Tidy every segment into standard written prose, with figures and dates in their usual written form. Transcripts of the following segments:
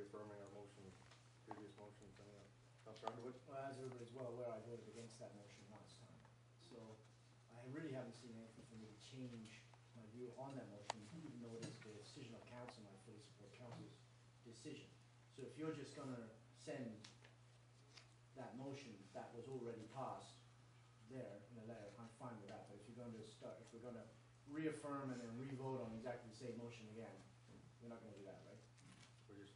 reaffirming our motion, previous motion. Councilor Underwood? Well, as everybody's well aware, I voted against that motion last time. So I really haven't seen anything for me to change my view on that motion, even though it is the decision of council, and I fully support council's decision. So if you're just going to send that motion that was already passed there in a letter, I'm fine with that. But if you're going to start, if we're going to reaffirm and then re-vote on exactly the same motion again, we're not going to do that, right? We're just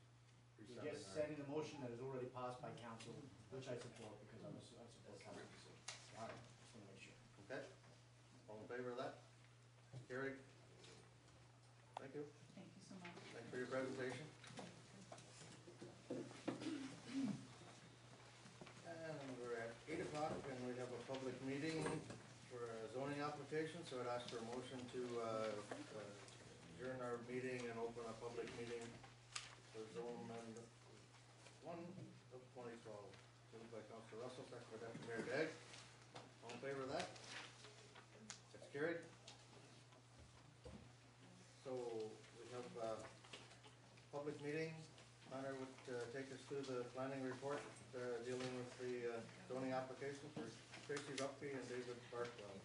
You're just sending a motion that is already passed by council, which I support because I support council's decision. All right, just want to make sure. Okay. All in favor of that? Carried. Thank you. Thank you so much. Thanks for your presentation. And we're at 8 o'clock and we have a public meeting for a zoning application, so I'd ask for a motion to adjourn our meeting and open a public meeting for zone 1 of 2012. Moved by Councilor Russell, second by Deputy Mayor Dagg. All in favor of that? That's carried. So we have a public meeting. Planner would take us through the planning report dealing with the zoning application for Tracy Rupke and David Barkwell.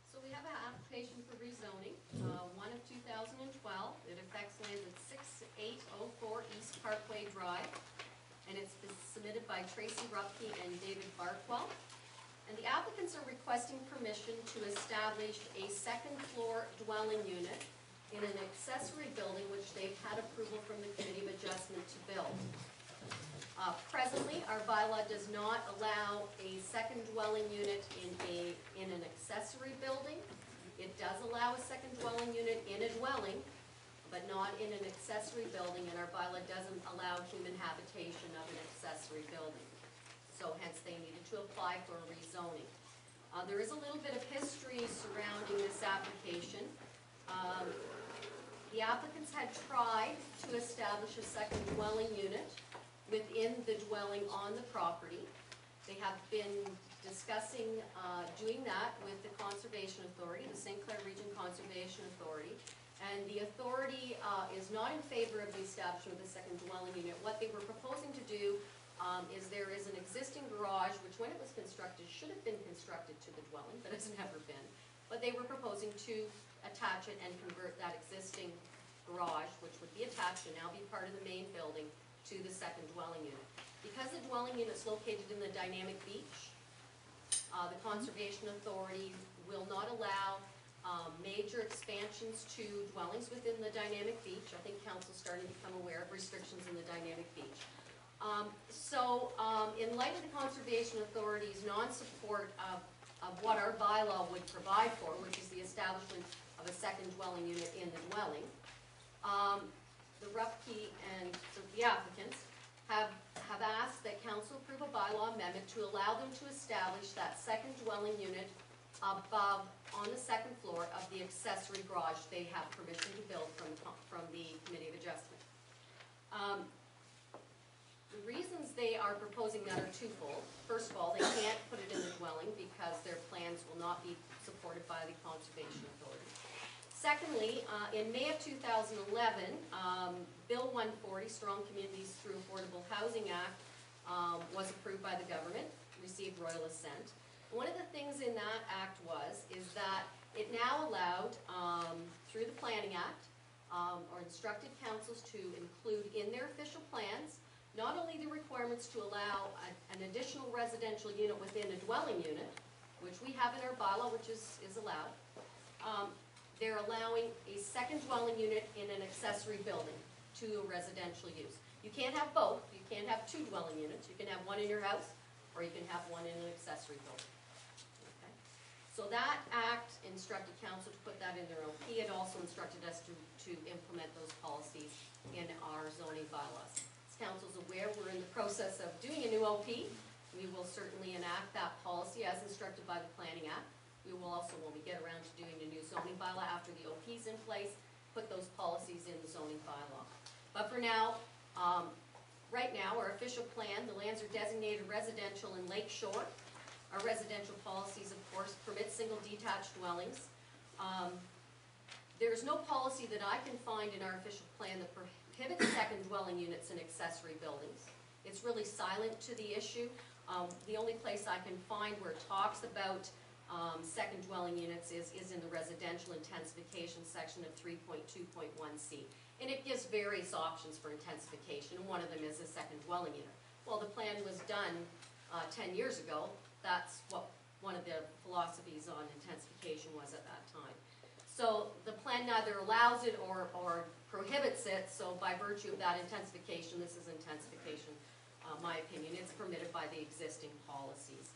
So we have an application for rezoning, 1 of 2012. It affects lands at 6804 East Parkway Drive, and it's been submitted by Tracy Rupke and David Barkwell. And the applicants are requesting permission to establish a second floor dwelling unit in an accessory building which they've had approval from the Committee of Adjustment to build. Presently, our bylaw does not allow a second dwelling unit in an accessory building. It does allow a second dwelling unit in a dwelling, but not in an accessory building, and our bylaw doesn't allow human habitation of an accessory building. So hence they needed to apply for a rezoning. There is a little bit of history surrounding this application. The applicants had tried to establish a second dwelling unit within the dwelling on the property. They have been discussing doing that with the Conservation Authority, the St. Clair Region Conservation Authority, and the authority is not in favor of the establishment of the second dwelling unit. What they were proposing to do is there is an existing garage, which when it was constructed should have been constructed to the dwelling, but has never been. But they were proposing to attach it and convert that existing garage, which would be attached and now be part of the main building, to the second dwelling unit. Because the dwelling unit is located in the dynamic beach, the Conservation Authority will not allow major expansions to dwellings within the dynamic beach. I think Council's starting to become aware of restrictions in the dynamic beach. In light of the Conservation Authority's non-support of what our bylaw would provide for, which is the establishment of a second dwelling unit in the dwelling, the Rupke and the applicants have asked that Council approve a bylaw amendment to allow them to establish that second dwelling unit above, on the second floor of the accessory garage they have permission to build from the Committee of Adjustment. The reasons they are proposing that are twofold. First of all, they can't put it in the dwelling because their plans will not be supported by the Conservation Authority. Secondly, in May of 2011, Bill 140, Strong Communities Through Affordable Housing Act, was approved by the government, received royal assent. One of the things in that act is that it now allowed, through the Planning Act, or instructed councils to include in their official plans not only the requirements to allow an additional residential unit within a dwelling unit, which we have in our bylaw, which is allowed, they're allowing a second dwelling unit in an accessory building to a residential use. You can't have both. You can't have two dwelling units. You can have one in your house, or you can have one in an accessory building. Okay? So that act instructed council to put that in their OP. It also instructed us to implement those policies in our zoning bylaws. As council's aware, we're in the process of doing a new OP. We will certainly enact that policy as instructed by the Planning Act. We will also, when we get around to doing the new zoning bylaw after the OP is in place, put those policies in the zoning bylaw. But for now, right now, our official plan, the lands are designated residential in Lake Shore. Our residential policies, of course, permit single detached dwellings. There's no policy that I can find in our official plan that prohibits second dwelling units and accessory buildings. It's really silent to the issue. The only place I can find where it talks about second dwelling units is in the residential intensification section of 3.2.1C. And it gives various options for intensification, and one of them is a second dwelling unit. Well, the plan was done 10 years ago. That's what one of the philosophies on intensification was at that time. So the plan neither allows it or prohibits it, so by virtue of that intensification, this is intensification, my opinion, it's permitted by the existing policies.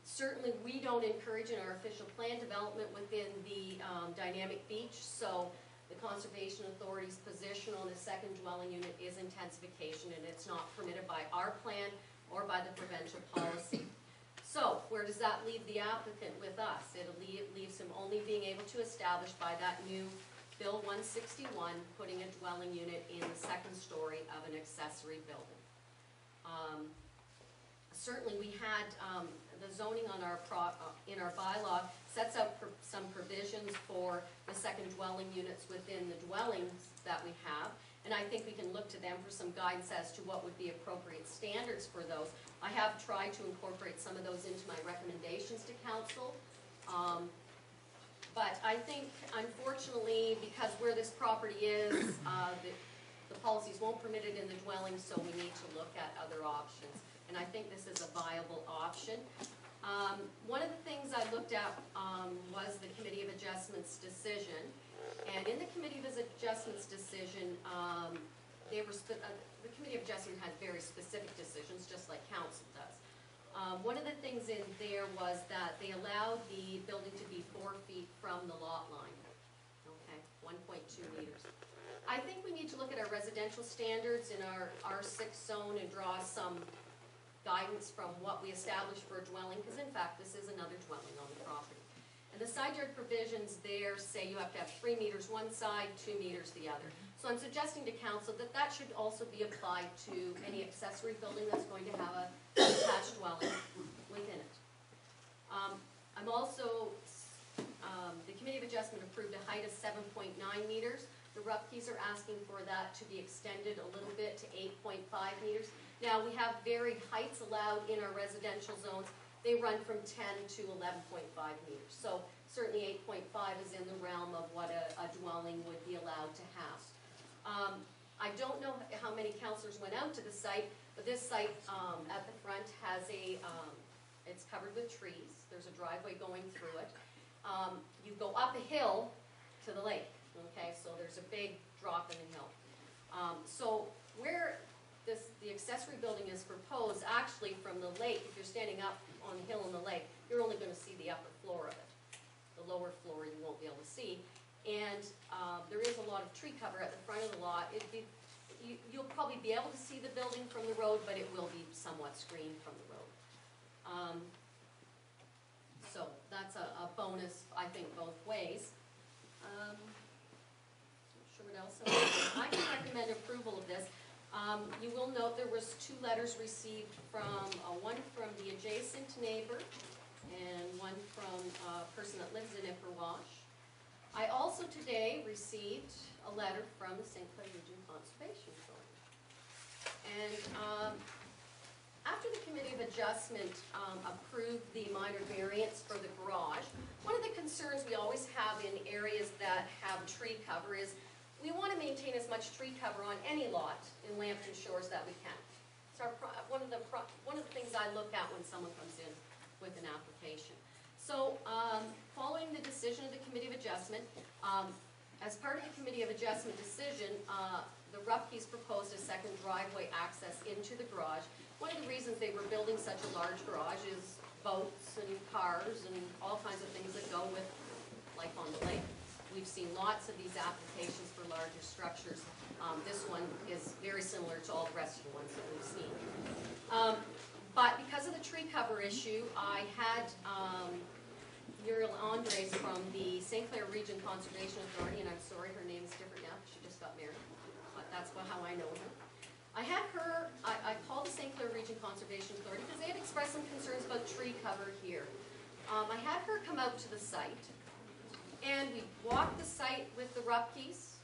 Certainly we don't encourage in our official plan development within the dynamic beach, so the Conservation Authority's position on the second dwelling unit is intensification, and it's not permitted by our plan or by the provincial policy. So, where does that leave the applicant with us? It leaves him only being able to establish by that new Bill 161, putting a dwelling unit in the second story of an accessory building. Certainly we had the zoning on in our bylaw sets out some provisions for the second dwelling units within the dwellings that we have, and I think we can look to them for some guidance as to what would be appropriate standards for those. I have tried to incorporate some of those into my recommendations to council, but I think unfortunately, because where this property is, the policies won't permit it in the dwelling, so we need to look at other options. And I think this is a viable option. One of the things I looked at was the Committee of Adjustments decision. And in the Committee of Adjustments decision, the Committee of Adjustment has very specific decisions, just like Council does. One of the things in there was that they allowed the building to be 4 feet from the lot line. Okay, 1.2 meters. I think we need to look at our residential standards in our R6 zone and draw some guidance from what we established for a dwelling, because in fact this is another dwelling on the property. And the side yard provisions there say you have to have 3 meters one side, 2 meters the other. So I'm suggesting to council that that should also be applied to any accessory building that's going to have a detached dwelling within it. I'm also, the Committee of Adjustment approved a height of 7.9 meters. The Rupke's are asking for that to be extended a little bit to 8.5 meters. Now, we have varied heights allowed in our residential zones. They run from 10 to 11.5 meters. So certainly 8.5 is in the realm of what a dwelling would be allowed to have. I don't know how many councillors went out to the site, but this site at the front has it's covered with trees. There's a driveway going through it. You go up a hill to the lake, okay? So there's a big drop in the hill. So where the accessory building is proposed, actually from the lake, if you're standing up on the hill in the lake, you're only going to see the upper floor of it. The lower floor you won't be able to see. And there is a lot of tree cover at the front of the lot. You'll probably be able to see the building from the road, but it will be somewhat screened from the road. So that's a bonus, I think, both ways. Not sure what else I can recommend approval of this. You will note there was 2 letters received from, one from the adjacent neighbor and one from a person that lives in Ipperwash. I also today received a letter from the St. Clair Region Conservation Authority. And after the Committee of Adjustment approved the minor variance for the garage, one of the concerns we always have in areas that have tree cover is we want to maintain as much tree cover on any lot in Lambton Shores that we can. It's one of the things I look at when someone comes in with an application. So, following the decision of the Committee of Adjustment, as part of the Committee of Adjustment decision, the Rupke's proposed a second driveway access into the garage. One of the reasons they were building such a large garage is boats and cars and all kinds of things that go with life on the lake. We've seen lots of these applications for larger structures. This one is very similar to all the rest of the ones that we've seen. But because of the tree cover issue, I had Muriel Andres from the St. Clair Region Conservation Authority, and I'm sorry her name's different now, she just got married, but that's how I know her. I had her, I called the St. Clair Region Conservation Authority because they had expressed some concerns about tree cover here. I had her come out to the site, and we walked the site with the Rupkes.